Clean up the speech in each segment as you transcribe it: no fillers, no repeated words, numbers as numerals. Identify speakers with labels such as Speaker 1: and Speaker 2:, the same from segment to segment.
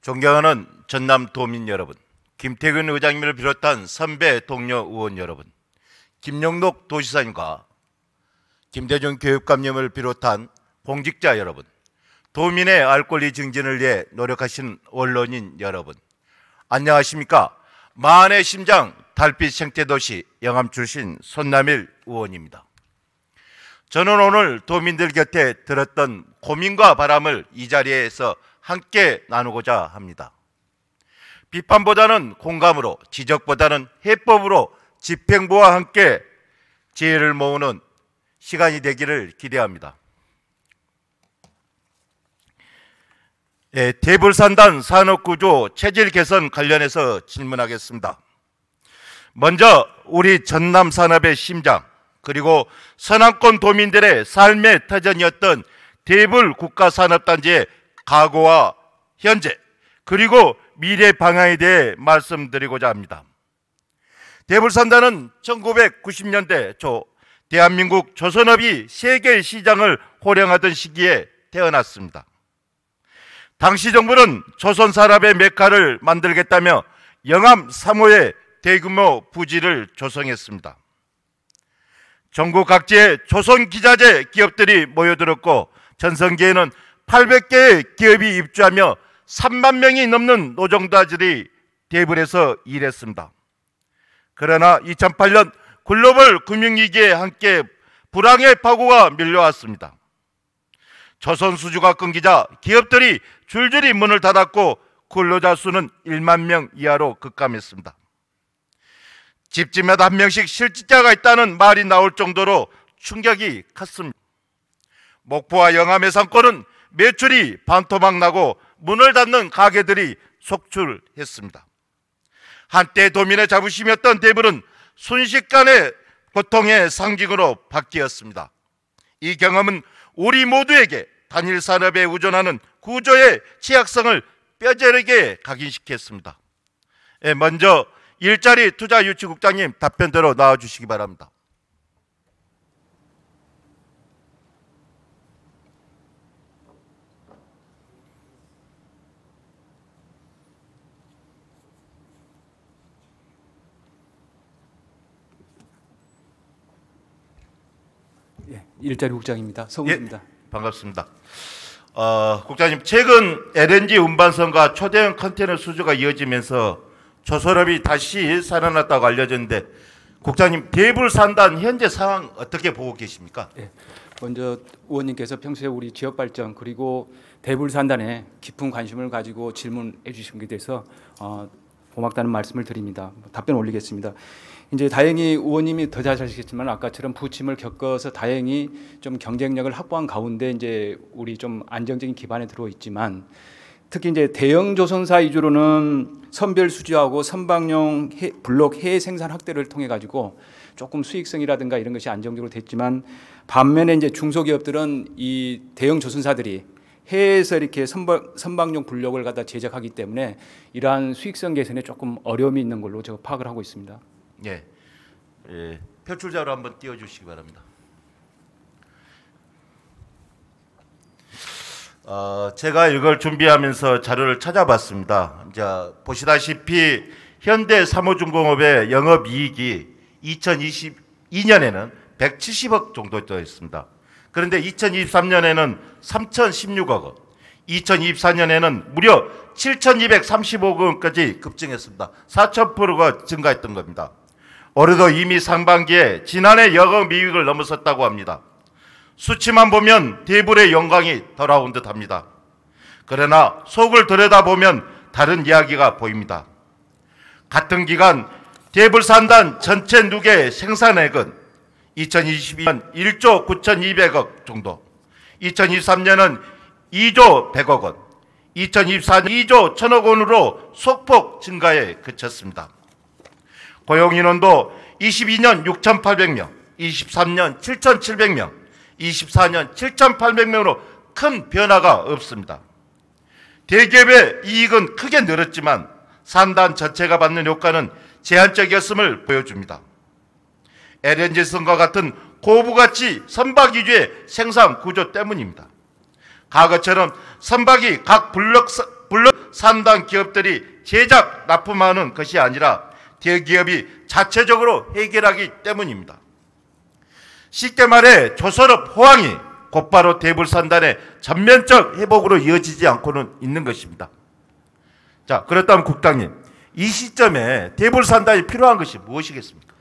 Speaker 1: 존경하는 전남 도민 여러분, 김태균 의장님을 비롯한 선배 동료 의원 여러분, 김영록 도지사님과 김대중 교육감님을 비롯한 공직자 여러분, 도민의 알 권리 증진을 위해 노력하신 언론인 여러분, 안녕하십니까? 만의 심장 달빛 생태도시 영암 출신 손남일 의원입니다. 저는 오늘 도민들 곁에 들었던 고민과 바람을 이 자리에서 함께 나누고자 합니다. 비판보다는 공감으로, 지적보다는 해법으로 집행부와 함께 지혜를 모으는 시간이 되기를 기대합니다. 대불산단 산업구조 체질 개선 관련해서 질문하겠습니다. 먼저 우리 전남 산업의 심장, 그리고 서남권 도민들의 삶의 터전이었던 대불 국가산업단지의 과거와 현재, 그리고 미래 방향에 대해 말씀드리고자 합니다. 대불산단은 1990년대 초 대한민국 조선업이 세계 시장을 호령하던 시기에 태어났습니다. 당시 정부는 조선산업의 메카를 만들겠다며 영암 3호의 대규모 부지를 조성했습니다. 전국 각지의 조선기자재 기업들이 모여들었고 전성기에는 800개의 기업이 입주하며 3만 명이 넘는 노동자들이 대불에서 일했습니다. 그러나 2008년 글로벌 금융위기에 함께 불황의 파고가 밀려왔습니다. 조선 수주가 끊기자 기업들이 줄줄이 문을 닫았고 근로자 수는 1만 명 이하로 급감했습니다. 집집마다 한 명씩 실직자가 있다는 말이 나올 정도로 충격이 컸습니다. 목포와 영암의 상권은 매출이 반토막 나고 문을 닫는 가게들이 속출했습니다. 한때 도민의 자부심이었던 대불은 순식간에 고통의 상징으로 바뀌었습니다. 이 경험은 우리 모두에게 단일 산업에 의존하는 구조의 취약성을 뼈저리게 각인시켰습니다. 먼저 일자리 투자 유치국장님 답변대로 나와주시기 바랍니다.
Speaker 2: 예, 일자리 국장입니다. 서울입니다.
Speaker 1: 예, 반갑습니다. 국장님, 최근 LNG 운반선과 초대형 컨테이너 수주가 이어지면서 조선업이 다시 살아났다고 알려졌는데 국장님, 대불산단 현재 상황 어떻게 보고 계십니까?
Speaker 2: 예, 먼저 의원님께서 평소에 우리 지역 발전 그리고 대불산단에 깊은 관심을 가지고 질문해 주신 것에 대해서 고맙다는 말씀을 드립니다. 답변 올리겠습니다. 이제 다행히 의원님이 더 잘 아시겠지만 아까처럼 부침을 겪어서 다행히 좀 경쟁력을 확보한 가운데 이제 우리 좀 안정적인 기반에 들어 있지만 특히 이제 대형 조선사 위주로는 선별 수주하고 선박용 블록 해외 생산 확대를 통해 가지고 조금 수익성이라든가 이런 것이 안정적으로 됐지만 반면에 이제 중소기업들은 이 대형 조선사들이 해외에서 이렇게 선박용 블록을 갖다 제작하기 때문에 이러한 수익성 개선에 조금 어려움이 있는 걸로 제가 파악을 하고 있습니다.
Speaker 1: 예, 표출자로 한번 띄워주시기 바랍니다. 제가 이걸 준비하면서 자료를 찾아봤습니다. 이제 보시다시피 현대 사무중공업의 영업이익이 2022년에는 170억 정도 되었습니다. 그런데 2023년에는 3,016억 원, 2024년에는 무려 7,235억 원까지 급증했습니다. 4,000%가 증가했던 겁니다. 올해도 이미 상반기에 지난해 영업이익을 넘어섰다고 합니다. 수치만 보면 대불의 영광이 돌아온 듯합니다. 그러나 속을 들여다보면 다른 이야기가 보입니다. 같은 기간 대불산단 전체 누계 생산액은 2022년 1조 9,200억 정도, 2023년은 2조 100억 원, 2024년 2조 1,000억 원으로 소폭 증가에 그쳤습니다. 고용인원도 22년 6,800명, 23년 7,700명, 24년 7,800명으로 큰 변화가 없습니다. 대기업의 이익은 크게 늘었지만 산단 전체가 받는 효과는 제한적이었음을 보여줍니다. LNG선과 같은 고부가치 선박 위주의 생산 구조 때문입니다. 과거처럼 선박이 각 블록 물론 산단 기업들이 제작 납품하는 것이 아니라 대기업이 자체적으로 해결하기 때문입니다. 쉽게 말해 조선업 호황이 곧바로 대불산단의 전면적 회복으로 이어지지 않고는 있는 것입니다. 자, 그렇다면 국장님, 이 시점에 대불산단이 필요한 것이 무엇이겠습니까?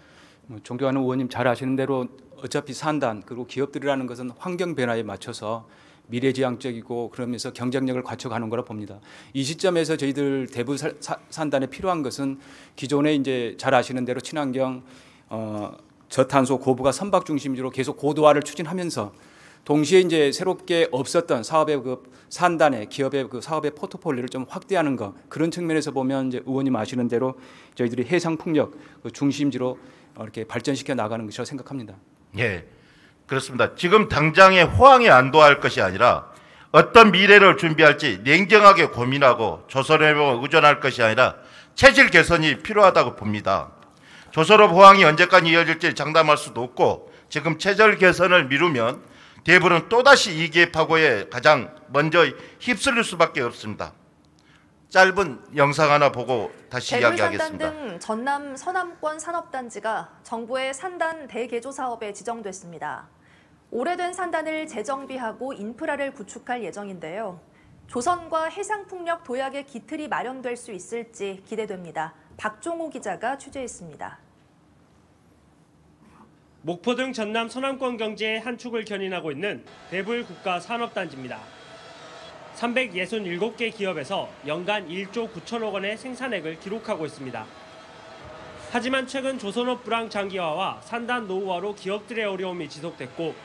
Speaker 2: 존경하는 의원님 잘 아시는 대로 어차피 산단 그리고 기업들이라는 것은 환경 변화에 맞춰서 미래지향적이고 그러면서 경쟁력을 갖춰가는 거라 봅니다. 이 시점에서 저희들 대불산단에 필요한 것은 기존에 이제 잘 아시는 대로 친환경 저탄소 고부가 선박 중심주로 계속 고도화를 추진하면서 동시에 이제 새롭게 없었던 사업의 그 산단의 기업의 그 사업의 포트폴리오를 좀 확대하는 것, 그런 측면에서 보면 이제 의원님 아시는 대로 저희들이 해상 풍력 그 중심지로 이렇게 발전시켜 나가는 것이라고 생각합니다.
Speaker 1: 예, 그렇습니다. 지금 당장의 호황에 안도할 것이 아니라 어떤 미래를 준비할지 냉정하게 고민하고 조선업에 의존할 것이 아니라 체질 개선이 필요하다고 봅니다. 조선업 호황이 언제까지 이어질지 장담할 수도 없고 지금 체질 개선을 미루면 대부분 또다시 이기의 파고에 가장 먼저 휩쓸릴 수밖에 없습니다. 짧은 영상 하나 보고 다시 이야기하겠습니다.
Speaker 3: 대불산단 등 전남 서남권 산업단지가 정부의 산단 대개조 사업에 지정됐습니다. 오래된 산단을 재정비하고 인프라를 구축할 예정인데요. 조선과 해상풍력 도약의 기틀이 마련될 수 있을지 기대됩니다. 박종호 기자가 취재했습니다.
Speaker 4: 목포 등 전남 서남권 경제의 한 축을 견인하고 있는 대불 국가산업단지입니다. 367개 기업에서 연간 1조 9천억 원의 생산액을 기록하고 있습니다. 하지만 최근 조선업 불황 장기화와 산단 노후화로 기업들의 어려움이 지속됐고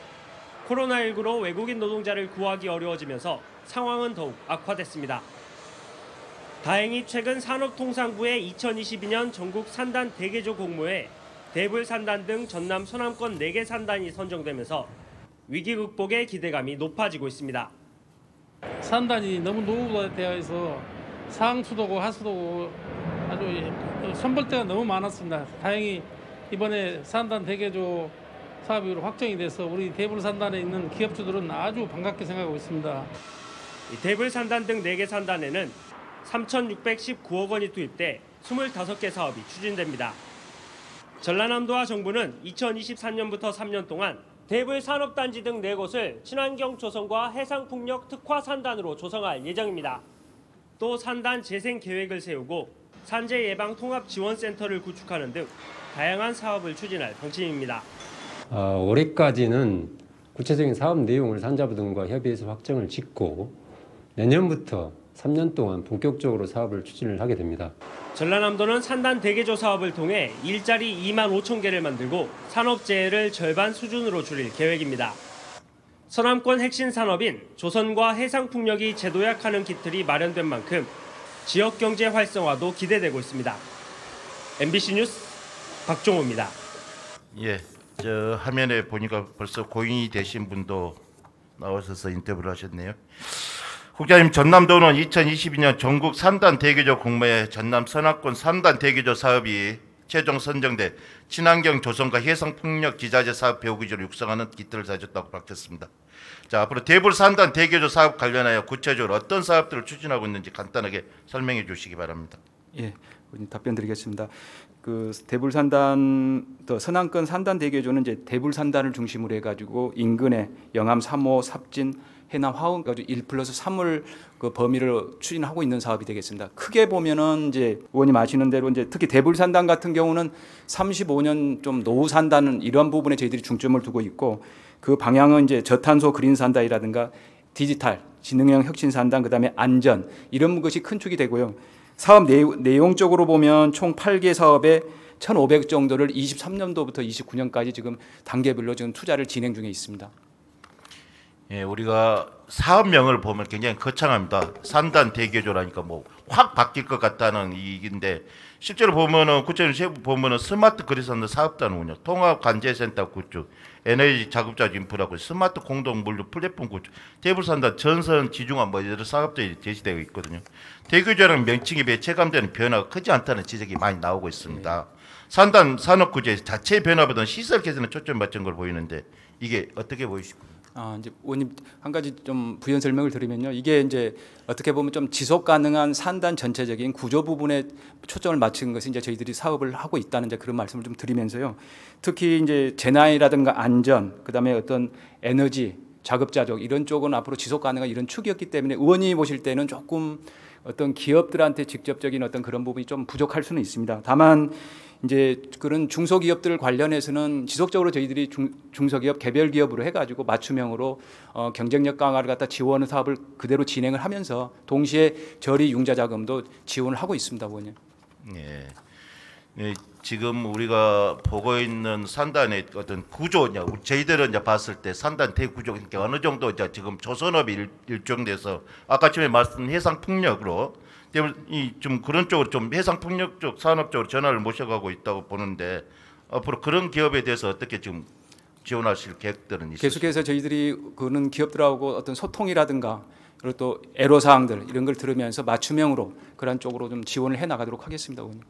Speaker 4: 코로나19로 외국인 노동자를 구하기 어려워지면서 상황은 더욱 악화됐습니다. 다행히 최근 산업통상부의 2022년 전국 산단 대개조 공모에 대불 산단 등 전남 서남권 4개 산단이 선정되면서 위기 극복의 기대감이 높아지고 있습니다.
Speaker 5: 산단이 너무 노후화되어 있어 상수도고 하수도고 아주 선벌대가 너무 많았습니다. 다행히 이번에 산단 대개조 사업이 확정이 돼서 우리 대불 산단에 있는 기업주들은 아주 반갑게 생각하고 있습니다.
Speaker 4: 대불 산단 등 4개 산단에는 3,619억 원이 투입돼 25개 사업이 추진됩니다. 전라남도와 정부는 2024년부터 3년 동안 대불 산업단지 등 4곳을 친환경 조성과 해상풍력 특화 산단으로 조성할 예정입니다. 또 산단 재생 계획을 세우고 산재 예방 통합 지원센터를 구축하는 등 다양한 사업을 추진할 방침입니다.
Speaker 6: 올해까지는 구체적인 사업 내용을 산자부 등과 협의해서 확정을 짓고 내년부터 3년 동안 본격적으로 사업을 추진을 하게 됩니다.
Speaker 4: 전라남도는 산단 대개조 사업을 통해 일자리 2만 5천 개를 만들고 산업재해를 절반 수준으로 줄일 계획입니다. 서남권 핵심 산업인 조선과 해상풍력이 재도약하는 기틀이 마련된 만큼 지역경제 활성화도 기대되고 있습니다. MBC 뉴스 박종호입니다.
Speaker 1: 예, 저 화면에 보니까 벌써 고인이 되신 분도 나오셔서 인터뷰를 하셨네요. 국장님, 전남도는 2022년 전국 산단 대개조 공모에 전남 서남권 산단 대개조 사업이 최종 선정돼 친환경 조성과 해상풍력 기자재 사업 배후기조를 육성하는 기틀을 다졌다고 밝혔습니다. 자, 앞으로 대불 산단 대개조 사업 관련하여 구체적으로 어떤 사업들을 추진하고 있는지 간단하게 설명해 주시기 바랍니다.
Speaker 2: 예, 답변드리겠습니다. 그 대불 산단 또 서남권 산단 대개조는 이제 대불 산단을 중심으로 해가지고 인근의 영암 3호, 삽진, 해남 화흥 가지고 1+3을 그 범위를 추진하고 있는 사업이 되겠습니다. 크게 보면은 이제 의원님 아시는 대로 이제 특히 대불 산단 같은 경우는 35년 좀 노후 산단은 이런 부분에 저희들이 중점을 두고 있고 그 방향은 이제 저탄소 그린 산단이라든가 디지털, 지능형 혁신 산단, 그다음에 안전 이런 것이 큰 축이 되고요. 사업 내용적으로 보면 총 8개 사업에 1,500 정도를 23년도부터 29년까지 지금 단계별로 지금 투자를 진행 중에 있습니다.
Speaker 1: 예, 우리가 사업명을 보면 굉장히 거창합니다. 산단 대개조라니까 뭐 확 바뀔 것 같다는 얘기인데 실제로 보면은 구체적으로 세부 보면은 스마트 그리산단 사업단 운영, 통합 관제센터 구축, 에너지 자급자 인프라 구축, 스마트 공동 물류 플랫폼 구축, 대불산단 전선 지중화 뭐 여러 사업들이 제시되어 있거든요. 대개조라는 명칭에 비해 체감되는 변화가 크지 않다는 지적이 많이 나오고 있습니다. 산단 산업 구조 자체 변화보다는 시설 개선에 초점 맞춘 걸 보이는데 이게 어떻게 보이십니까?
Speaker 2: 이제 의원님 한 가지 좀 부연 설명을 드리면요. 이게 이제 어떻게 보면 좀 지속 가능한 산단 전체적인 구조 부분에 초점을 맞춘 것이 이제 저희들이 사업을 하고 있다는 이제 그런 말씀을 좀 드리면서요. 특히 이제 재난이라든가 안전, 그다음에 어떤 에너지, 자급자족 이런 쪽은 앞으로 지속 가능한 이런 축이었기 때문에 의원님이 보실 때는 조금 어떤 기업들한테 직접적인 어떤 그런 부분이 좀 부족할 수는 있습니다. 다만 이제 그런 중소기업들 관련해서는 지속적으로 저희들이 중소기업 개별 기업으로 해가지고 맞춤형으로 경쟁력 강화를 갖다 지원하는 사업을 그대로 진행을 하면서 동시에 저리 융자 자금도 지원을 하고 있습니다, 의원님.
Speaker 1: 예. 예, 지금 우리가 보고 있는 산단의 어떤 구조냐, 저희들은 이제 봤을 때 산단 대구조 그러니까 어느 정도 이제 지금 조선업이 일정돼서 아까 전에 말씀드린 해상풍력으로 좀 그런 쪽으로 좀 해상풍력 쪽 산업 쪽으로 전환을 모셔가고 있다고 보는데 앞으로 그런 기업에 대해서 어떻게 지금 지원하실 계획들은 있으십니까?
Speaker 2: 계속해서 저희들이 그런 기업들하고 어떤 소통이라든가 그리고 또 애로사항들 이런 걸 들으면서 맞춤형으로 그런 쪽으로 좀 지원을 해 나가도록 하겠습니다, 의원님.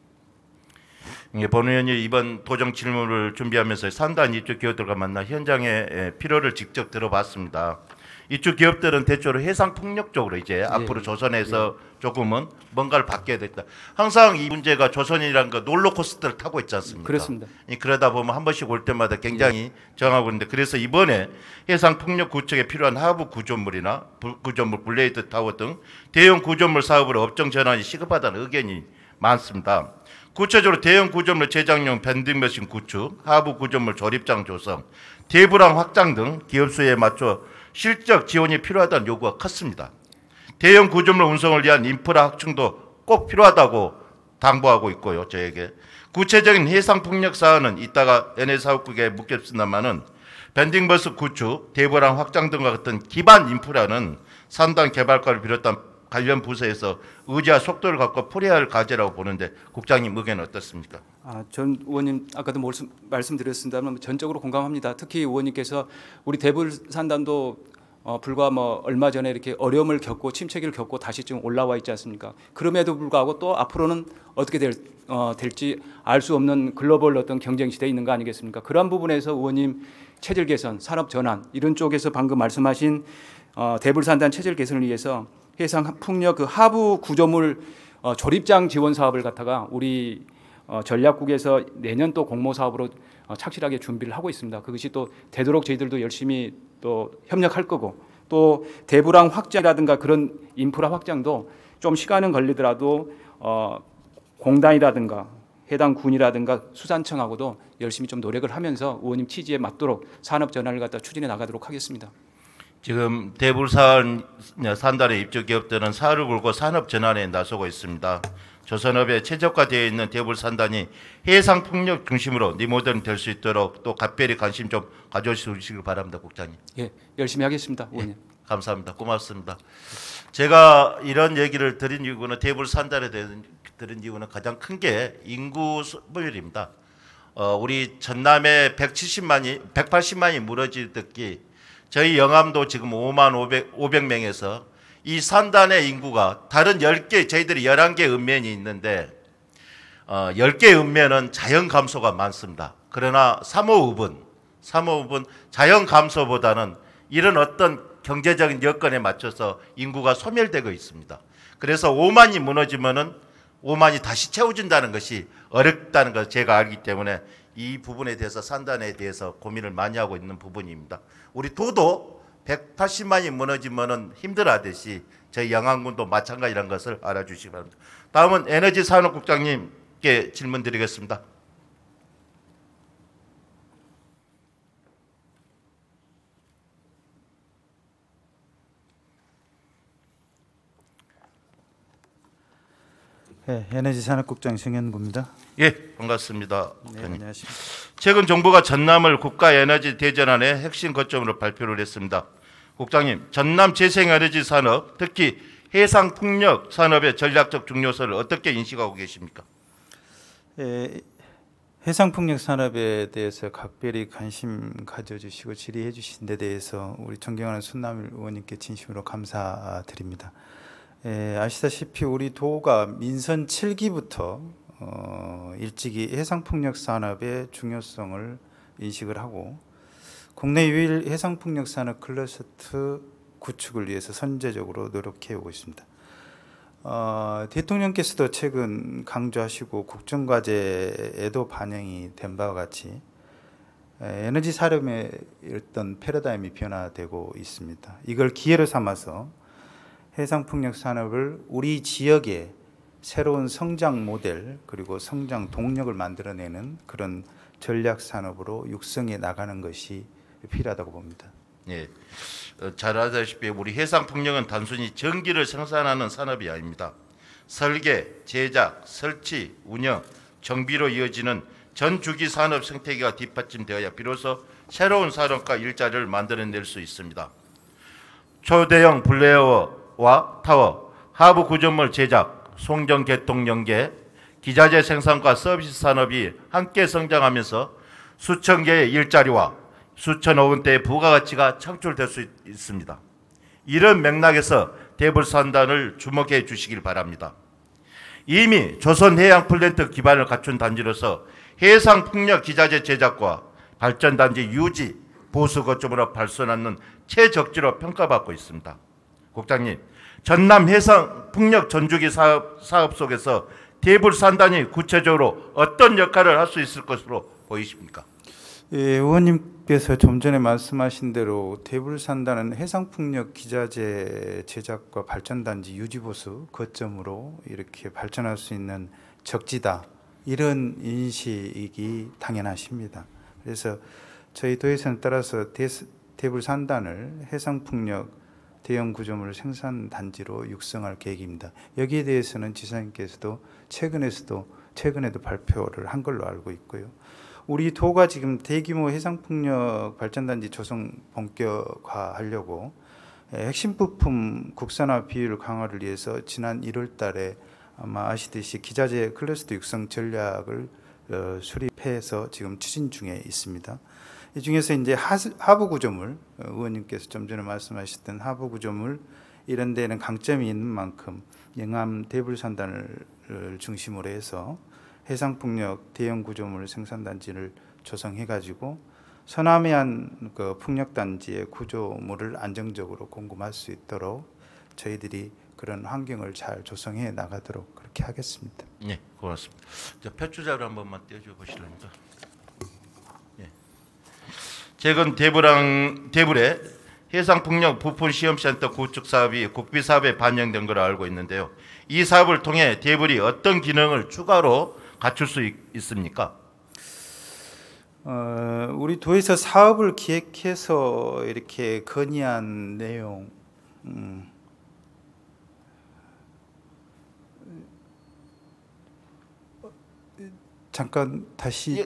Speaker 1: 예, 본 의원이 이번 도정 질문을 준비하면서 산단 이쪽 기업들과 만나 현장의 필요를 직접 들어봤습니다. 이쪽 기업들은 대체로 해상 풍력 쪽으로 이제 앞으로 조선에서 조금은 뭔가를 바뀌어야 됐다. 항상 이 문제가 조선이라는 거 롤러코스터를 타고 있지 않습니까?
Speaker 2: 그렇습니다.
Speaker 1: 그러다 보면 한 번씩 올 때마다 굉장히 정하고 있는데 그래서 이번에 해상 풍력 구축에 필요한 하부 구조물이나 구조물 블레이드 타워 등 대형 구조물 사업으로 업종 전환이 시급하다는 의견이 많습니다. 구체적으로 대형 구조물 제작용 밴딩머신 구축, 하부 구조물 조립장 조성, 대부랑 확장 등 기업 수에 맞춰 실적 지원이 필요하다는 요구가 컸습니다. 대형 구조물 운송을 위한 인프라 확충도 꼭 필요하다고 당부하고 있고요. 저에게 구체적인 해상 풍력 사안은 이따가 NH사업국에 묻겠습니다만은 밴딩버스 구축, 대부랑 확장 등과 같은 기반 인프라는 산단 개발과를 비롯한 관련 부서에서 의지와 속도를 갖고 풀어야 할 과제라고 보는데 국장님 의견은 어떻습니까?
Speaker 2: 전 의원님 아까도 말씀드렸습니다만 전적으로 공감합니다. 특히 의원님께서 우리 대불산단도 불과 얼마 전에 이렇게 어려움을 겪고 침체기를 겪고 다시 지금 올라와 있지 않습니까? 그럼에도 불구하고 또 앞으로는 어떻게 될지 알 수 없는 글로벌 어떤 경쟁 시대에 있는 거 아니겠습니까? 그러한 부분에서 의원님 체질 개선, 산업 전환 이런 쪽에서 방금 말씀하신 대불산단 체질 개선을 위해서 해상 풍력 그 하부 구조물 조립장 지원 사업을 갖다가 우리 전략국에서 내년 또 공모 사업으로 착실하게 준비를 하고 있습니다. 그것이 또 되도록 저희들도 열심히 또 협력할 거고 또 대부랑 확장이라든가 그런 인프라 확장도 좀 시간은 걸리더라도 공단이라든가 해당 군이라든가 수산청하고도 열심히 좀 노력을 하면서 의원님 취지에 맞도록 산업 전환을 갖다 추진해 나가도록 하겠습니다.
Speaker 1: 지금 대불산단의 입주 기업들은 사활을 걸고 산업 전환에 나서고 있습니다. 조선업에 최적화되어 있는 대불산단이 해상 풍력 중심으로 리모델링 될 수 있도록 또 각별히 관심 좀 가져주시길 바랍니다, 국장님.
Speaker 2: 예, 열심히 하겠습니다, 의원님.
Speaker 1: 예, 감사합니다. 고맙습니다. 제가 이런 얘기를 드린 이유는 대불산단에 드린 이유는 가장 큰 게 인구 소멸입니다. 우리 전남에 180만이 무너지듯이 저희 영암도 지금 5만 500명에서 이 산단의 인구가 다른 10개 저희들이 11개 읍면이 있는데 10개 읍면은 자연 감소가 많습니다. 그러나 3호읍은 자연 감소보다는 이런 어떤 경제적인 여건에 맞춰서 인구가 소멸되고 있습니다. 그래서 5만이 무너지면은 5만이 다시 채워진다는 것이 어렵다는 것을 제가 알기 때문에 이 부분에 대해서 산단에 대해서 고민을 많이 하고 있는 부분입니다. 우리 도도 180만이 무너지면은 힘들어하듯이 저희 영암군도 마찬가지라는 것을 알아주시기 바랍니다. 다음은 에너지산업국장님께 질문드리겠습니다.
Speaker 7: 네, 에너지산업국장 정현구입니다.
Speaker 1: 예, 반갑습니다.
Speaker 7: 네, 안녕하십니까.
Speaker 1: 최근 정부가 전남을 국가에너지 대전환의 핵심 거점으로 발표를 했습니다. 국장님, 전남 재생에너지 산업, 특히 해상풍력 산업의 전략적 중요성을 어떻게 인식하고 계십니까?
Speaker 7: 해상풍력 산업에 대해서 각별히 관심 가져주시고 질의해 주신 데 대해서 우리 존경하는 손남일 의원님께 진심으로 감사드립니다. 아시다시피 우리 도가 민선 7기부터 일찍이 해상풍력 산업의 중요성을 인식을 하고 국내 유일 해상풍력 산업 클러스터 구축을 위해서 선제적으로 노력해 오고 있습니다. 대통령께서도 최근 강조하시고 국정과제에도 반영이 된 바와 같이 에너지 산업의 어떤 패러다임이 변화되고 있습니다. 이걸 기회로 삼아서 해상풍력 산업을 우리 지역의 새로운 성장 모델 그리고 성장 동력을 만들어내는 그런 전략 산업으로 육성해 나가는 것이 필요하다고 봅니다.
Speaker 1: 예, 잘 아시다시피 우리 해상풍력은 단순히 전기를 생산하는 산업이 아닙니다. 설계, 제작, 설치, 운영, 정비로 이어지는 전 주기 산업 생태계가 뒷받침되어야 비로소 새로운 산업과 일자리를 만들어낼 수 있습니다. 초대형 블레어와 타워, 하부 구조물 제작, 송정 개통 연계, 기자재 생산과 서비스 산업이 함께 성장하면서 수천 개의 일자리와 수천억 원대의 부가가치가 창출될 수 있습니다. 이런 맥락에서 대불산단을 주목해 주시길 바랍니다. 이미 조선해양플랜트 기반을 갖춘 단지로서 해상풍력 기자재 제작과 발전단지 유지, 보수 거점으로 발전하는 최적지로 평가받고 있습니다. 국장님, 전남 해상풍력 전주기 사업 속에서 대불산단이 구체적으로 어떤 역할을 할 수 있을 것으로 보이십니까?
Speaker 7: 예, 의원님께서 좀 전에 말씀하신 대로 대불산단은 해상풍력 기자재 제작과 발전단지 유지보수 거점으로 이렇게 발전할 수 있는 적지다. 이런 인식이 당연하십니다. 그래서 저희 도에서는 따라서 대불산단을 해상풍력 대형 구조물 생산단지로 육성할 계획입니다. 여기에 대해서는 지사님께서도 최근에도 발표를 한 걸로 알고 있고요. 우리 도가 지금 대규모 해상풍력 발전단지 조성 본격화하려고 핵심 부품 국산화 비율 강화를 위해서 지난 1월 달에 아마 아시듯이 기자재 클러스터 육성 전략을 수립해서 지금 추진 중에 있습니다. 이 중에서 이제 하부 구조물, 의원님께서 좀 전에 말씀하셨던 하부 구조물 이런 데는 강점이 있는 만큼 영암 대불산단을 중심으로 해서 해상풍력 대형 구조물 생산단지를 조성해가지고 서남해안 그 풍력단지의 구조물을 안정적으로 공급할 수 있도록 저희들이 그런 환경을 잘 조성해 나가도록 그렇게 하겠습니다.
Speaker 1: 네, 고맙습니다. 표추자료 한 번만 떼줘 보시렵니까? 예. 최근 대불의 해상풍력 부품 시험센터 구축 사업이 국비 사업에 반영된 걸로 알고 있는데요. 이 사업을 통해 대불이 어떤 기능을 추가로 갖출 수 있습니까?
Speaker 7: 우리 도에서 사업을 기획해서 이렇게 건의한 내용, 잠깐 다시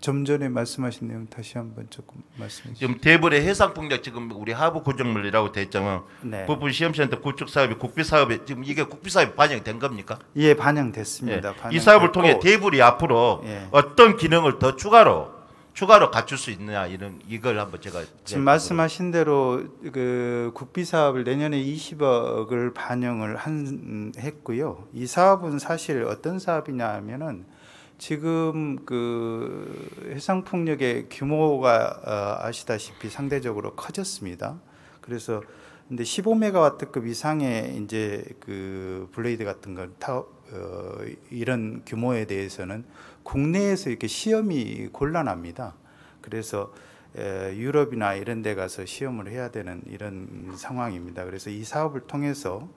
Speaker 7: 좀 전에 말씀하신 내용 다시 한번 조금 말씀해 주시죠.
Speaker 1: 지금 대불의 해상풍력 지금 우리 하부 구조물이라고 돼 있잖아요.
Speaker 7: 네.
Speaker 1: 부품 시험센터 구축 사업이 국비 사업에 지금 이게 국비 사업에 반영된 겁니까?
Speaker 7: 예, 반영됐습니다.
Speaker 1: 이 사업을 통해 대불이 앞으로 어떤 기능을 더 추가로 갖출 수 있느냐 이걸 한번 제가
Speaker 7: 지금 말씀하신 대로 그 국비 사업을 내년에 20억을 반영을 했고요. 이 사업은 사실 어떤 사업이냐 하면은 지금 그 해상풍력의 규모가 아시다시피 상대적으로 커졌습니다. 그래서 근데 15메가와트급 이상의 이제 그 블레이드 같은 건 이런 규모에 대해서는 국내에서 이렇게 시험이 곤란합니다. 그래서 유럽이나 이런 데 가서 시험을 해야 되는 이런 상황입니다. 그래서 이 사업을 통해서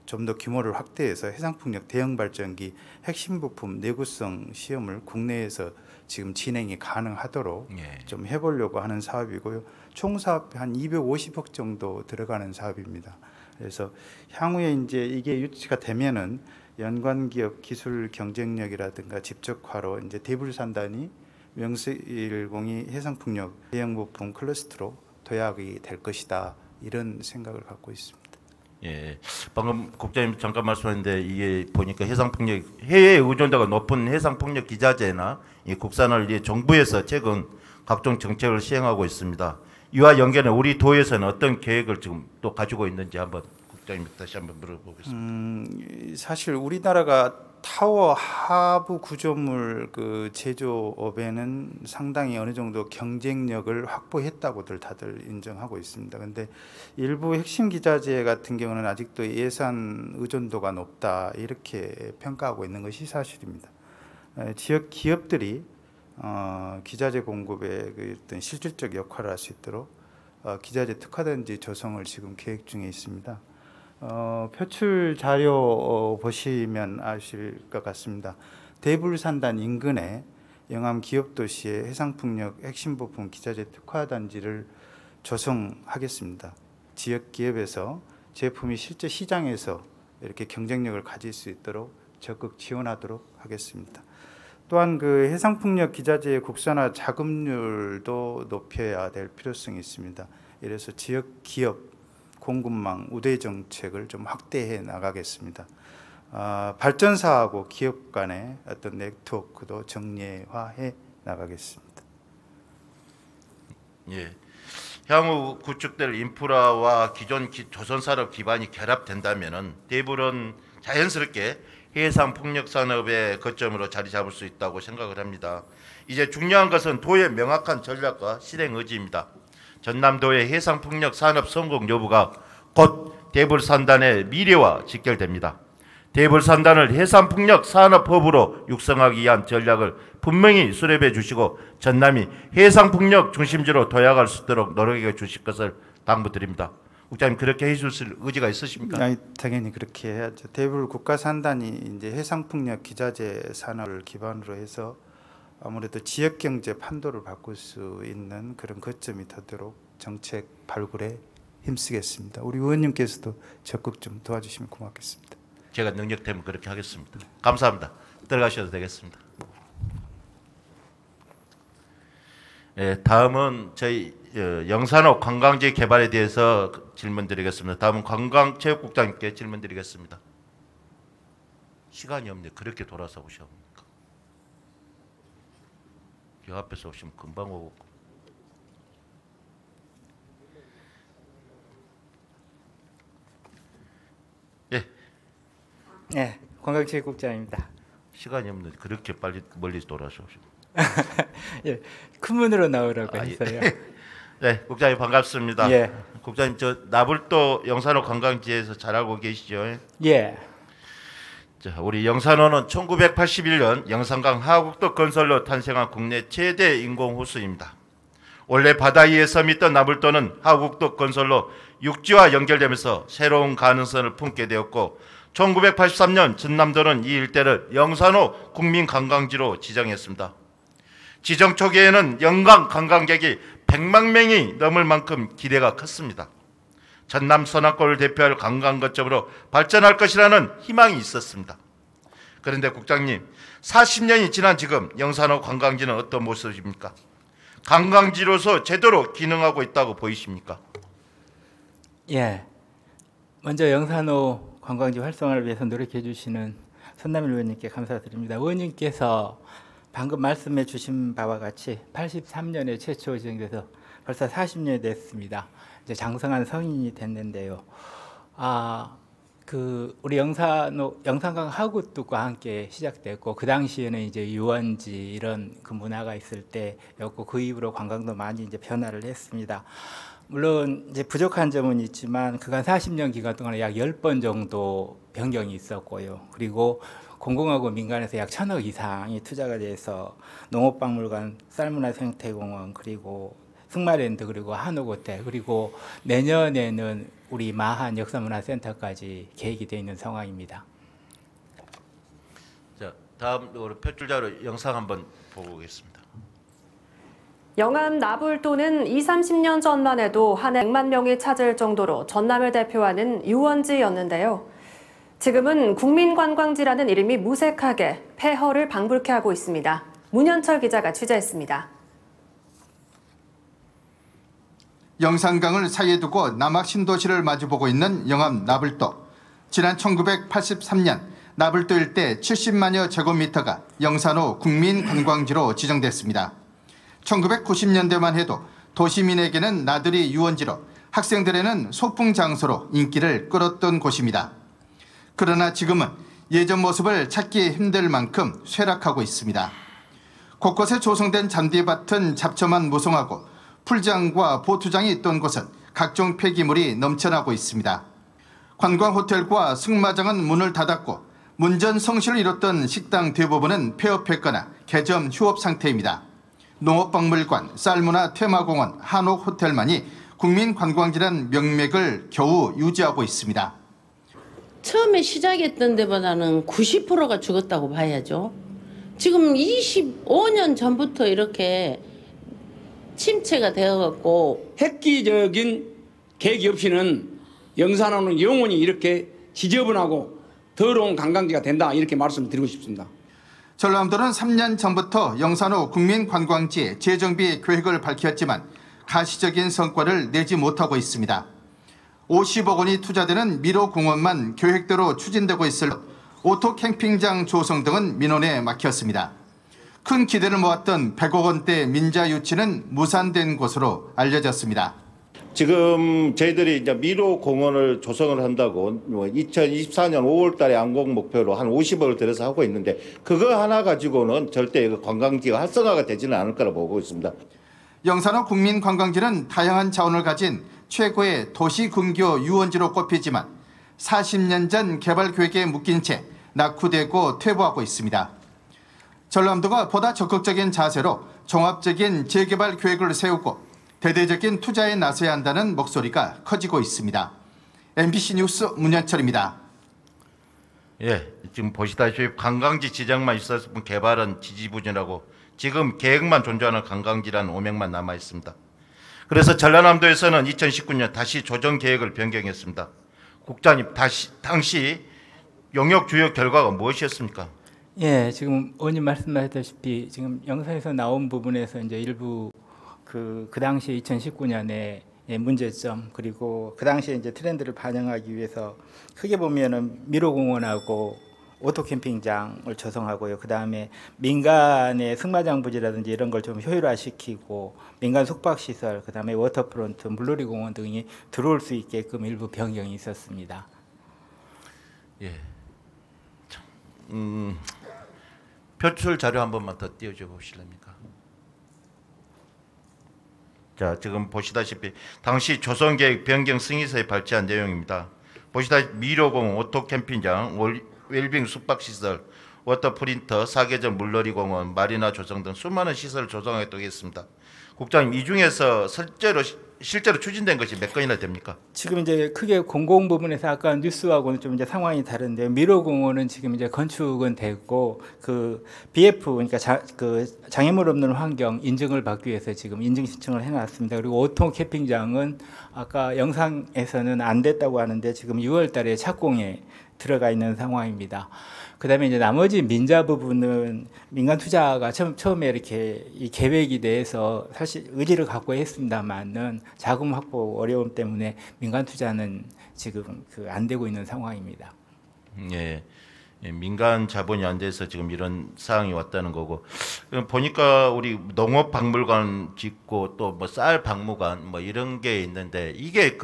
Speaker 7: 좀 더 규모를 확대해서 해상풍력 대형 발전기 핵심 부품 내구성 시험을 국내에서 지금 진행이 가능하도록 좀 해보려고 하는 사업이고요. 총 사업비 한 250억 정도 들어가는 사업입니다. 그래서 향후에 이제 이게 유치가 되면은 연관 기업 기술 경쟁력이라든가 집적화로 이제 대불산단이 명실공히 해상풍력 대형 부품 클러스터로 도약이 될 것이다. 이런 생각을 갖고 있습니다.
Speaker 1: 예, 방금 국장님 잠깐 말씀하셨는데 이게 보니까 해상풍력 해외 의존도가 높은 해상풍력 기자재나 이 국산화를 위해 정부에서 최근 각종 정책을 시행하고 있습니다. 이와 연계는 우리 도에서는 어떤 계획을 지금 또 가지고 있는지 한번 국장님 다시 한번 물어보겠습니다.
Speaker 7: 사실 우리나라가 타워 하부 구조물 그 제조업에는 상당히 어느 정도 경쟁력을 확보했다고들 다들 인정하고 있습니다. 그런데 일부 핵심 기자재 같은 경우는 아직도 예산 의존도가 높다 이렇게 평가하고 있는 것이 사실입니다. 지역 기업들이 기자재 공급에 그 어떤 실질적 역할을 할 수 있도록 기자재 특화단지 조성을 지금 계획 중에 있습니다. 표출 자료 보시면 아실 것 같습니다. 대불산단 인근에 영암 기업도시의 해상풍력 핵심 부품 기자재 특화단지를 조성하겠습니다. 지역 기업에서 제품이 실제 시장에서 이렇게 경쟁력을 가질 수 있도록 적극 지원하도록 하겠습니다. 또한 그 해상풍력 기자재의 국산화 자금률도 높여야 될 필요성이 있습니다. 이래서 지역 기업 공급망 우대 정책을 좀 확대해 나가겠습니다. 발전사하고 기업 간의 어떤 네트워크도 정례화해 나가겠습니다.
Speaker 1: 예, 향후 구축될 인프라와 기존 조선산업 기반이 결합된다면은 대불은 자연스럽게 해상 풍력 산업의 거점으로 자리 잡을 수 있다고 생각을 합니다. 이제 중요한 것은 도의 명확한 전략과 실행 의지입니다. 전남도의 해상 풍력 산업 성공 여부가 곧 대불산단의 미래와 직결됩니다. 대불산단을 해상 풍력 산업 허브로 육성하기 위한 전략을 분명히 수립해 주시고 전남이 해상 풍력 중심지로 도약할 수 있도록 노력해 주실 것을 당부드립니다. 국장님 그렇게 해주실 의지가 있으십니까?
Speaker 7: 아니, 당연히 그렇게 해야죠. 대불 국가산단이 이제 해상풍력 기자재 산업을 기반으로 해서 아무래도 지역 경제 판도를 바꿀 수 있는 그런 거점이 되도록 정책 발굴에 힘쓰겠습니다. 우리 의원님께서도 적극 좀 도와주시면 고맙겠습니다.
Speaker 1: 제가 능력되면 그렇게 하겠습니다. 감사합니다. 들어가셔도 되겠습니다. 예, 다음은 저희 영산호 관광지 개발에 대해서 질문드리겠습니다. 다음은 관광체육국장님께 질문드리겠습니다. 시간이 없네. 그렇게 돌아서 오셔. 여 앞에서 오시면 금방 오고. 예.
Speaker 8: 네, 관광체육국장입니다.
Speaker 1: 시간이 없는데 그렇게 빨리 멀리 돌아서 오시고.
Speaker 8: 예, 큰 문으로 나오라고 했어요.
Speaker 1: 네, 국장님 반갑습니다.
Speaker 8: 예.
Speaker 1: 국장님 저 나불도 영산호 관광지에서 잘하고 계시죠?
Speaker 8: 예.
Speaker 1: 자, 우리 영산호는 1981년 영산강 하구도 건설로 탄생한 국내 최대 인공호수입니다. 원래 바다 위에 섬 있던 나불도는 하구도 건설로 육지와 연결되면서 새로운 가능성을 품게 되었고 1983년 전남도는 이 일대를 영산호 국민관광지로 지정했습니다. 지정 초기에는 연간 관광객이 100만 명이 넘을 만큼 기대가 컸습니다. 전남 서남권을 대표할 관광 거점으로 발전할 것이라는 희망이 있었습니다. 그런데 국장님, 40년이 지난 지금 영산호 관광지는 어떤 모습입니까? 관광지로서 제대로 기능하고 있다고 보이십니까?
Speaker 8: 예. 먼저 영산호 관광지 활성화를 위해서 노력해 주시는 선남일 의원님께 감사드립니다. 의원님께서 방금 말씀해 주신 바와 같이 83년에 최초 지정돼서 벌써 40년이 됐습니다. 이제 장성한 성인이 됐는데요. 우리 영산강 하구뚝과 함께 시작됐고 그 당시에는 이제 유원지 이런 그 문화가 있을 때였고 그 이후로 관광도 많이 이제 변화를 했습니다. 물론 이제 부족한 점은 있지만 그간 40년 기간 동안 약 10번 정도 변경이 있었고요. 그리고 공공하고 민간에서 약 1,000억 이상이 투자가 돼서 농업박물관, 쌀문화생태공원, 그리고 승마랜드, 그리고 한옥호텔, 그리고 내년에는 우리 마한 역사문화센터까지 계획이 되어 있는 상황입니다.
Speaker 1: 자, 다음 우리 표출자로 영상 한번 보고 오겠습니다.
Speaker 9: 영암 나불도는 20-30년 전만 해도 한 해 100만 명이 찾을 정도로 전남을 대표하는 유원지였는데요. 지금은 국민관광지라는 이름이 무색하게 폐허를 방불케 하고 있습니다. 문현철 기자가 취재했습니다.
Speaker 10: 영산강을 사이에 두고 남학 신도시를 마주보고 있는 영암 나불도. 지난 1983년 나불도 일대 70만여 제곱미터가 영산호 국민관광지로 지정됐습니다. 1990년대만 해도 도시민에게는 나들이 유원지로 학생들에는 소풍 장소로 인기를 끌었던 곳입니다. 그러나 지금은 예전 모습을 찾기 힘들 만큼 쇠락하고 있습니다. 곳곳에 조성된 잔디밭은 잡초만 무성하고 풀장과 보투장이 있던 곳은 각종 폐기물이 넘쳐나고 있습니다. 관광호텔과 승마장은 문을 닫았고 문전성시를 이뤘던 식당 대부분은 폐업했거나 개점 휴업 상태입니다. 농업박물관, 쌀문화 테마공원, 한옥호텔만이 국민관광지란 명맥을 겨우 유지하고 있습니다.
Speaker 11: 처음에 시작했던 데보다는 90%가 죽었다고 봐야죠. 지금 25년 전부터 이렇게 침체가 되어갖고
Speaker 12: 획기적인 계획이 없이는 영산호는 영원히 이렇게 지저분하고 더러운 관광지가 된다, 이렇게 말씀드리고 싶습니다.
Speaker 10: 전라남도는 3년 전부터 영산호 국민관광지 재정비 계획을 밝혔지만 가시적인 성과를 내지 못하고 있습니다. 50억 원이 투자되는 미로공원만 계획대로 추진되고 있을 오토 캠핑장 조성 등은 민원에 막혔습니다. 큰 기대를 모았던 100억 원대 민자 유치는 무산된 것으로 알려졌습니다.
Speaker 1: 지금 저희들이 이제 미로 공원을 조성을 한다고 2024년 5월 달에 완공 목표로 한 50억을 들여서 하고 있는데 그거 하나 가지고는 절대 관광지가 활성화가 되지는 않을 거라 보고 있습니다.
Speaker 10: 영산호 국민관광지는 다양한 자원을 가진 최고의 도시근교 유원지로 꼽히지만 40년 전 개발 계획에 묶인 채 낙후되고 퇴보하고 있습니다. 전라남도가 보다 적극적인 자세로 종합적인 재개발 계획을 세우고 대대적인 투자에 나서야 한다는 목소리가 커지고 있습니다. MBC 뉴스 문현철입니다.
Speaker 1: 예, 지금 보시다시피 관광지 지정만 있었으면 개발은 지지부진하고 지금 계획만 존재하는 관광지라는 오명만 남아 있습니다. 그래서 전라남도에서는 2019년 다시 조정 계획을 변경했습니다. 국장님, 당시 용역 주요 결과가 무엇이었습니까?
Speaker 8: 예, 지금 의원님 말씀하셨다시피 지금 영상에서 나온 부분에서 이제 일부 그 당시 2019년에 문제점 그리고 그 당시에 이제 트렌드를 반영하기 위해서 크게 보면은 미로공원하고 오토캠핑장을 조성하고요. 그 다음에 민간의 승마장 부지라든지 이런 걸 좀 효율화시키고 민간 숙박시설, 그 다음에 워터프론트, 물놀이 공원 등이 들어올 수 있게끔 일부 변경이 있었습니다.
Speaker 1: 예. 표출 자료 한 번만 더 띄워줘 보실랍니까? 자, 지금 보시다시피 당시 조성계획 변경 승인서에 발췌한 내용입니다. 보시다시피 미로공원, 오토캠핑장, 웰빙 숙박시설, 워터프린터, 사계절 물놀이공원, 마리나 조성 등 수많은 시설을 조성하겠다고 했습니다. 국장님, 이 중에서 실제로 추진된 것이 몇 건이나 됩니까?
Speaker 8: 지금 이제 크게 공공 부분에서 아까 뉴스하고는 좀 이제 상황이 다른데 미로공원은 지금 이제 건축은 됐고 그 BF 그러니까 장애물 없는 환경 인증을 받기 위해서 지금 인증 신청을 해놨습니다. 그리고 오토 캠핑장은 아까 영상에서는 안 됐다고 하는데 지금 6월달에 착공에 들어가 있는 상황입니다. 그다음에 이제 나머지 민자 부분은 민간 투자가 처음에 이렇게 이 계획에 대해서 사실 의지를 갖고 했습니다만은 자금 확보 어려움 때문에 민간 투자는 지금 안 되고 있는 상황입니다.
Speaker 1: 예, 민간 자본이 안 돼서 지금 이런 상황이 왔다는 거고 보니까 우리 농업박물관 짓고 또 뭐 쌀 박물관 뭐 이런 게 있는데 이게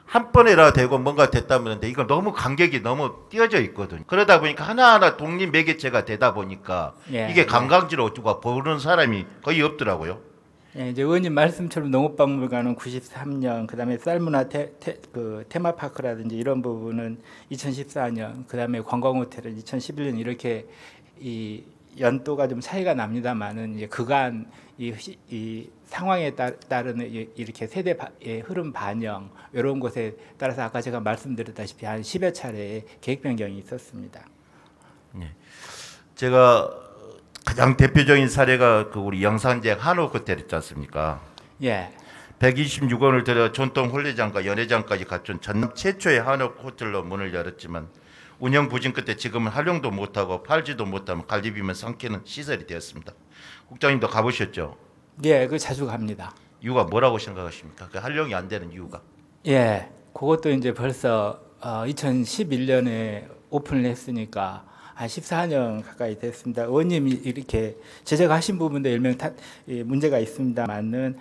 Speaker 1: 한 번에라 되고 뭔가 됐다는데 이거 너무 간격이 너무 띄어져 있거든요. 그러다 보니까 하나하나 독립 매개체가 되다 보니까 이게 관광지로 누가 보는 사람이 거의 없더라고요.
Speaker 8: 예, 이제 의원님 말씀처럼 농업박물관은 93년, 그다음에 쌀문화 테마파크라든지 이런 부분은 2014년, 그다음에 관광호텔은 2011년 이렇게 이 연도가 좀 차이가 납니다만은 이제 그간 이 상황에 따른 이렇게 세대의 흐름 반영 이런 것에 따라서 아까 제가 말씀드렸다시피 한 10여 차례의 계획 변경이 있었습니다.
Speaker 1: 네. 제가 가장 대표적인 사례가 우리 영산제 한옥호텔 있지 않습니까?
Speaker 8: 예.
Speaker 1: 126원을 들여 전통 홀레장과 연회장까지 갖춘 전남 최초의 한옥호텔로 문을 열었지만 운영 부진 끝에 지금은 활용도 못하고 팔지도 못하면 갈비비만 삼키는 시설이 되었습니다. 국장님도 가보셨죠?
Speaker 8: 예, 자주 갑니다.
Speaker 1: 이유가 뭐라고 생각하십니까? 활용이 안 되는 이유가?
Speaker 8: 예, 그것도 이제 벌써 2011년에 오픈을 했으니까 한 14년 가까이 됐습니다. 의원님이 이렇게 지적하신 부분도 일명 문제가 있습니다만은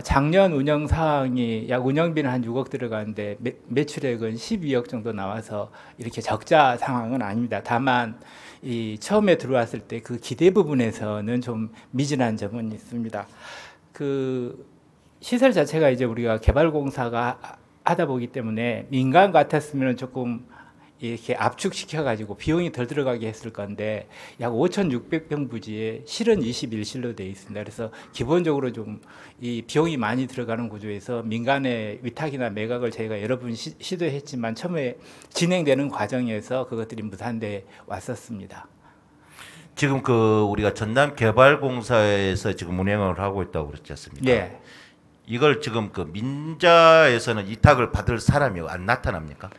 Speaker 8: 작년 운영 사항이 약 운영비는 한 6억 들어가는데 매출액은 12억 정도 나와서 이렇게 적자 상황은 아닙니다. 다만 이 처음에 들어왔을 때 그 기대 부분에서는 좀 미진한 점은 있습니다. 그 시설 자체가 이제 우리가 개발공사가 하다 보기 때문에 민간 같았으면 조금 이렇게 압축시켜 가지고 비용이 덜 들어가게 했을 건데 약 5,600평 부지에 실은 21실로 되어 있습니다. 그래서 기본적으로 좀 이 비용이 많이 들어가는 구조에서 민간의 위탁이나 매각을 저희가 여러 번 시도했지만 처음에 진행되는 과정에서 그것들이 무산돼 왔었습니다.
Speaker 1: 지금 그 우리가 전남개발공사에서 지금 운영을 하고 있다고 그랬지 않습니까?
Speaker 8: 네.
Speaker 1: 이걸 지금 그 민자에서는 이탁을 받을 사람이 안 나타납니까?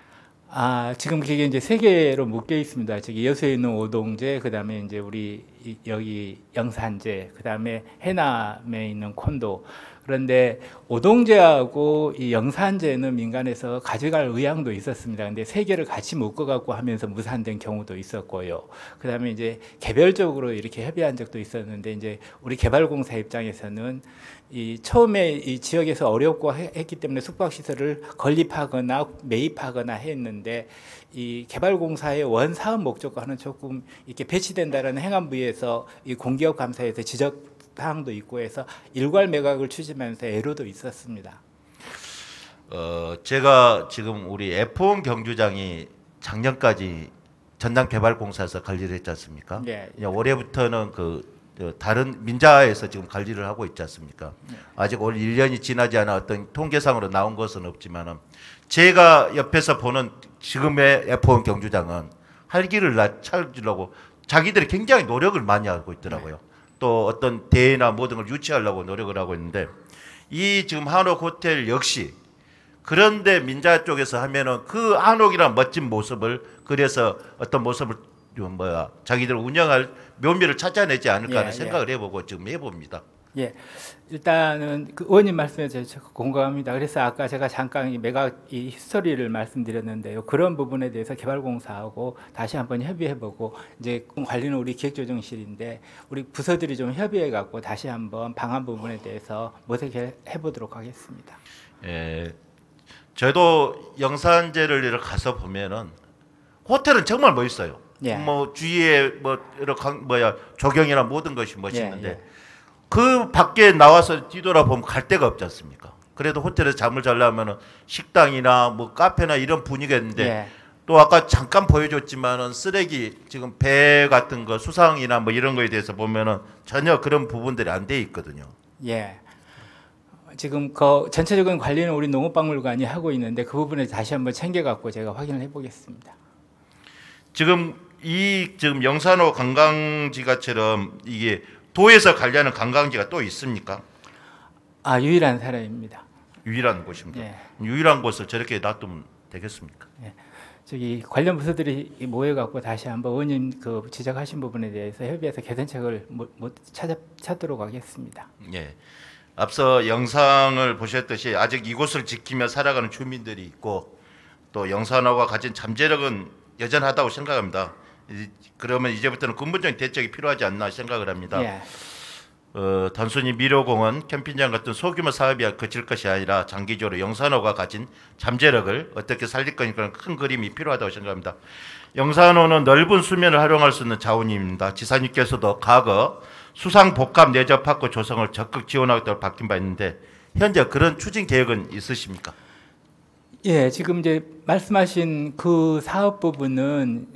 Speaker 8: 지금 그게 이제 세 개로 묶여 있습니다. 저기 여수에 있는 오동제, 그다음에 이제 우리 여기 영산제, 그다음에 해남에 있는 콘도. 그런데 오동제하고 이 영산제는 민간에서 가져갈 의향도 있었습니다. 근데 세 개를 같이 묶어 갖고 하면서 무산된 경우도 있었고요. 그다음에 이제 개별적으로 이렇게 협의한 적도 있었는데 이제 우리 개발공사 입장에서는 이 처음에 이 지역에서 어렵고 했기 때문에 숙박시설을 건립하거나 매입하거나 했는데 이 개발공사의 원 사업 목적과는 조금 이렇게 배치된다는 행안부에서 이 공기업 감사에서 지적 사항도 있고 해서 일괄 매각을 추진하면서 애로도 있었습니다.
Speaker 1: 제가 지금 우리 F1 경주장이 작년까지 전남개발공사에서 관리를 했지 않습니까?
Speaker 8: 네.
Speaker 1: 올해부터는 그 다른 민자에서 지금 관리를 하고 있지 않습니까?
Speaker 8: 네.
Speaker 1: 아직 올 1년이 지나지 않아 어떤 통계상으로 나온 것은 없지만 제가 옆에서 보는 지금의 F1 경주장은 활기를 찾으려고 자기들이 굉장히 노력을 많이 하고 있더라고요. 네. 또 어떤 대회나 모든 걸 유치하려고 노력을 하고 있는데 이 지금 한옥 호텔 역시 그런데 민자 쪽에서 하면은 그 한옥이란 멋진 모습을 그래서 어떤 모습을 자기들 운영할 묘미를 찾아내지 않을까 하는 생각을 해보고 지금 해봅니다.
Speaker 8: 예, 일단은 그 의원님 말씀에 제가 공감합니다. 그래서 아까 제가 잠깐 이 매각 이 히스토리를 말씀드렸는데요. 그런 부분에 대해서 개발공사하고 다시 한번 협의해보고 이제 관리는 우리 기획조정실인데 우리 부서들이 좀 협의해갖고 다시 한번 방안 부분에 대해서 모색해보도록 하겠습니다.
Speaker 1: 예, 저도 영산제를 이렇게 가서 보면은 호텔은 정말 멋있어요.
Speaker 8: 예.
Speaker 1: 뭐 주위에 뭐 이런 조경이나 모든 것이 멋있는데.
Speaker 8: 예, 예.
Speaker 1: 그 밖에 나와서 뒤돌아보면 갈 데가 없지 않습니까? 그래도 호텔에서 잠을 자려면 식당이나 뭐 카페나 이런 분위기가 있는데
Speaker 8: 예.
Speaker 1: 또 아까 잠깐 보여줬지만은 쓰레기 지금 배 같은 거 수상이나 뭐 이런 거에 대해서 보면은 전혀 그런 부분들이 안 돼 있거든요.
Speaker 8: 예. 지금 그 전체적인 관리는 우리 농업박물관이 하고 있는데 그 부분에 다시 한번 챙겨갖고 제가 확인을 해보겠습니다.
Speaker 1: 지금 지금 영산호 관광지가처럼 이게 도에서 관리하는 관광지가 또 있습니까?
Speaker 8: 유일한 사례입니다.
Speaker 1: 유일한 곳입니다.
Speaker 8: 예.
Speaker 1: 유일한 곳을 저렇게 놔두면 되겠습니까?
Speaker 8: 예. 저기 관련 부서들이 모여갖고 다시 한번 의원님 그 지적하신 부분에 대해서 협의해서 개선책을 찾도록 하겠습니다.
Speaker 1: 예. 앞서 영상을 보셨듯이 아직 이곳을 지키며 살아가는 주민들이 있고 또 영산호가 가진 잠재력은 여전하다고 생각합니다. 그러면 이제부터는 근본적인 대책이 필요하지 않나 생각을 합니다.
Speaker 8: 예.
Speaker 1: 단순히 미로공원, 캠핑장 같은 소규모 사업이 그칠 것이 아니라 장기적으로 영산호가 가진 잠재력을 어떻게 살릴 거니 그런 큰 그림이 필요하다고 생각합니다. 영산호는 넓은 수면을 활용할 수 있는 자원입니다. 지사님께서도 과거 수상복합 내적파크 조성을 적극 지원하겠다고 밝힌 바 있는데 현재 그런 추진 계획은 있으십니까?
Speaker 8: 예, 지금 이제 말씀하신 그 사업 부분은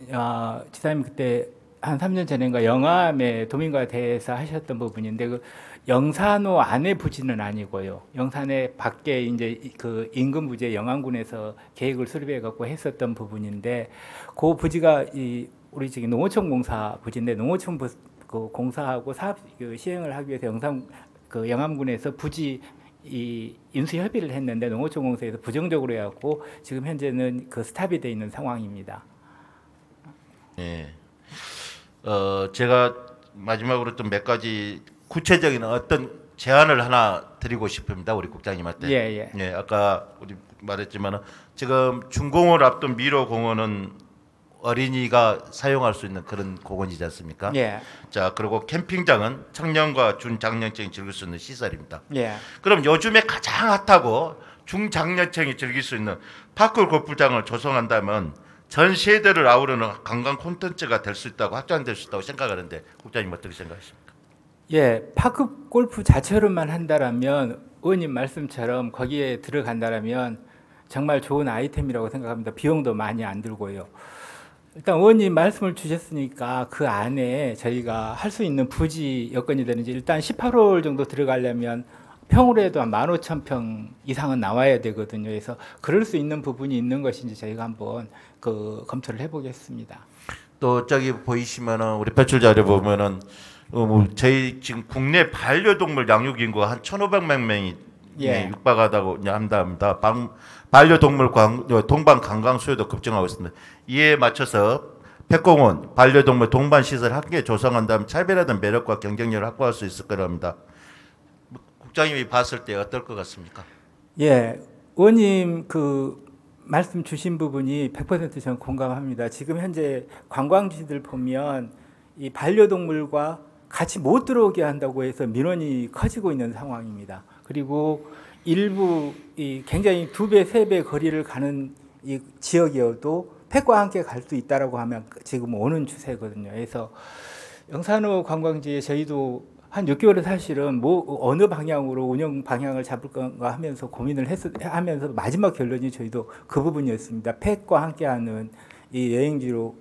Speaker 8: 지사님 그때 한 3년 전인가 영암의 도민과 대해서 하셨던 부분인데 그 영산호 안에 부지는 아니고요. 영산의 밖에 이제 그 인근 부지의 영암군에서 계획을 수립해 갖고 했었던 부분인데 그 부지가 우리 저기 농어촌 공사 부지인데 농어촌 그 공사하고 사업 시행을 하기 위해서 영암군에서 부지 인수 협의를 했는데 농어촌 공사에서 부정적으로 해갖고 지금 현재는 그 스탑이 돼 있는 상황입니다.
Speaker 1: 네. 제가 마지막으로 또 몇 가지 구체적인 어떤 제안을 하나 드리고 싶습니다. 우리 국장님한테.
Speaker 8: 예.
Speaker 1: 예, 아까 우리 말했지만 지금 준공을 앞둔 미로공원은 어린이가 사용할 수 있는 그런 공원이지 않습니까?
Speaker 8: 예.
Speaker 1: 자, 그리고 캠핑장은 청년과 중장년층이 즐길 수 있는 시설입니다.
Speaker 8: 예.
Speaker 1: 그럼 요즘에 가장 핫하고 중장년층이 즐길 수 있는 파크 골프장을 조성한다면 전 세대를 아우르는 관광 콘텐츠가 될 수 있다고 확장될 수 있다고 생각하는데 국장님 어떻게 생각하십니까?
Speaker 8: 예, 파크 골프 자체로만 한다라면 의원님 말씀처럼 거기에 들어간다라면 정말 좋은 아이템이라고 생각합니다. 비용도 많이 안 들고요. 일단 의원님 말씀을 주셨으니까 그 안에 저희가 할 수 있는 부지 여건이 되는지 일단 18홀 정도 들어가려면 평으로 해도 한 15,000평 이상은 나와야 되거든요. 그래서 그럴 수 있는 부분이 있는 것인지 저희가 한번 검토를 해보겠습니다.
Speaker 1: 또 저기 보이시면은 우리 배출 자료 보면은 저희 지금 국내 반려동물 양육 인구가 한 1,500만 명이
Speaker 8: 예.
Speaker 1: 육박하다고 한답니다. 반려동물 동반 관광 수요도 급증하고 있습니다. 이에 맞춰서 펫공원, 반려동물 동반 시설 함께 조성한다면 차별화된 매력과 경쟁력을 확보할 수 있을 거랍니다. 국장님이 봤을 때 어떨 것 같습니까?
Speaker 8: 예, 의원님 그 말씀 주신 부분이 100% 저는 공감합니다. 지금 현재 관광지들 보면 이 반려동물과 같이 못 들어오게 한다고 해서 민원이 커지고 있는 상황입니다. 그리고 일부 이 굉장히 2배, 3배 거리를 가는 이 지역이어도 펫과 함께 갈 수 있다라고 하면 지금 오는 추세거든요. 그래서 영산호 관광지에 저희도 한 6개월을 사실은 어느 방향으로 운영 방향을 잡을 건가 하면서 고민을 하면서 마지막 결론이 저희도 그 부분이었습니다. 펫과 함께하는 이 여행지로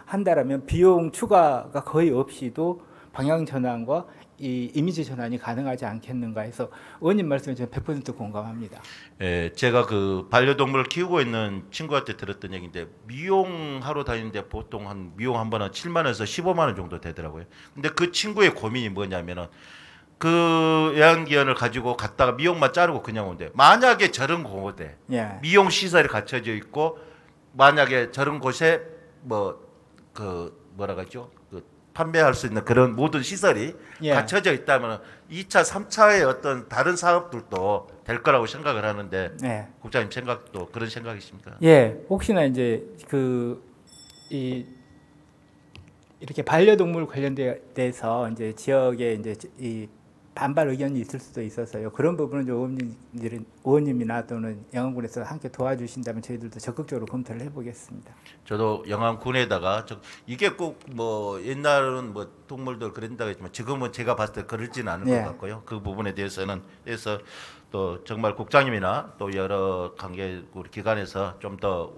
Speaker 8: 한다라면 비용 추가가 거의 없이도 방향 전환과 이 이미지 전환이 가능하지 않겠는가 해서 의원님 말씀에 저는 100% 공감합니다.
Speaker 1: 예, 제가 그 반려동물을 키우고 있는 친구한테 들었던 얘기인데 미용하러 다니는데 보통 한 미용 한 번은 7만 원에서 15만 원 정도 되더라고요. 근데 그 친구의 고민이 뭐냐면은 그 애완기원을 가지고 갔다가 미용만 자르고 그냥 온대. 만약에 저런 곳에
Speaker 8: 예.
Speaker 1: 미용 시설이 갖춰져 있고 만약에 저런 곳에 뭐라 그러죠? 판매할 수 있는 그런 모든 시설이
Speaker 8: 예.
Speaker 1: 갖춰져 있다면 2차, 3차의 어떤 다른 사업들도 될 거라고 생각을 하는데
Speaker 8: 예.
Speaker 1: 국장님 생각도 그런 생각이십니까?
Speaker 8: 예, 혹시나 이제 이렇게 반려동물 관련돼서 이제 지역에 이제 이 반발 의견이 있을 수도 있어서요. 그런 부분은 의원님이나 또는 영암군에서 함께 도와주신다면 저희들도 적극적으로 검토를 해보겠습니다.
Speaker 1: 저도 영암군에다가 이게 꼭 뭐 옛날은 뭐 동물들 그런다고 했지만 지금은 제가 봤을 때 그러지는 않을
Speaker 8: 예.
Speaker 1: 것 같고요. 그 부분에 대해서는 그래서 또 정말 국장님이나 또 여러 관계국 기관에서 좀 더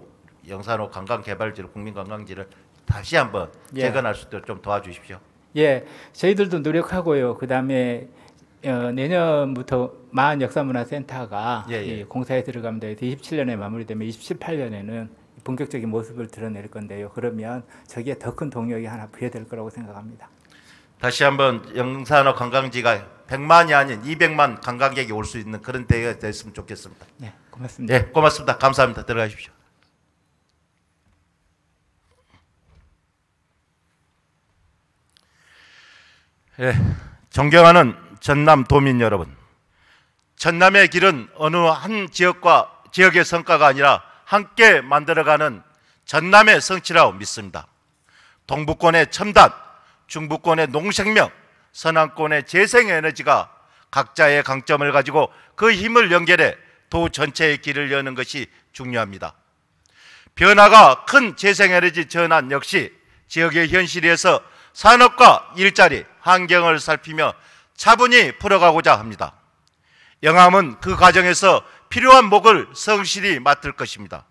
Speaker 1: 영산호 관광개발지를 국민관광지를 다시 한번
Speaker 8: 예.
Speaker 1: 재건할 수 있도록 좀 도와주십시오.
Speaker 8: 예, 저희들도 노력하고요. 그다음에 내년부터 마을 역사문화센터가
Speaker 1: 예, 예.
Speaker 8: 공사에 들어가면 돼서 27년에 마무리되면 27년에는 본격적인 모습을 드러낼 건데요. 그러면 저기에 더 큰 동력이 하나 부여될 거라고 생각합니다.
Speaker 1: 다시 한번 영산호 관광지가 100만이 아닌 200만 관광객이 올 수 있는 그런 때가 됐으면 좋겠습니다.
Speaker 8: 네, 고맙습니다.
Speaker 1: 네, 고맙습니다. 감사합니다. 들어가십시오. 네, 존경하는 전남 도민 여러분, 전남의 길은 어느 한 지역의 성과가 아니라 함께 만들어가는 전남의 성취라고 믿습니다. 동부권의 첨단, 중부권의 농생명, 서남권의 재생에너지가 각자의 강점을 가지고 그 힘을 연결해 도 전체의 길을 여는 것이 중요합니다. 변화가 큰 재생에너지 전환 역시 지역의 현실에서 산업과 일자리, 환경을 살피며 차분히 풀어가고자 합니다. 영암은 그 과정에서 필요한 몫을 성실히 맡을 것입니다.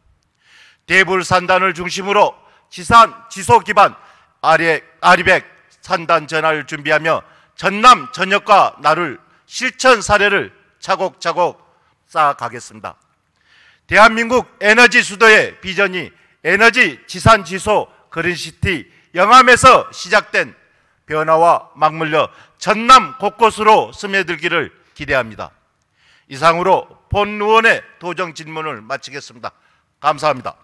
Speaker 1: 대불산단을 중심으로 지소 기반 아리백 산단 전환을 준비하며 전남 전역과 나를 실천 사례를 차곡차곡 쌓아가겠습니다. 대한민국 에너지 수도의 비전이 에너지 지산 지소 그린시티 영암에서 시작된 변화와 맞물려 전남 곳곳으로 스며들기를 기대합니다. 이상으로 본 의원의 도정 질문을 마치겠습니다. 감사합니다.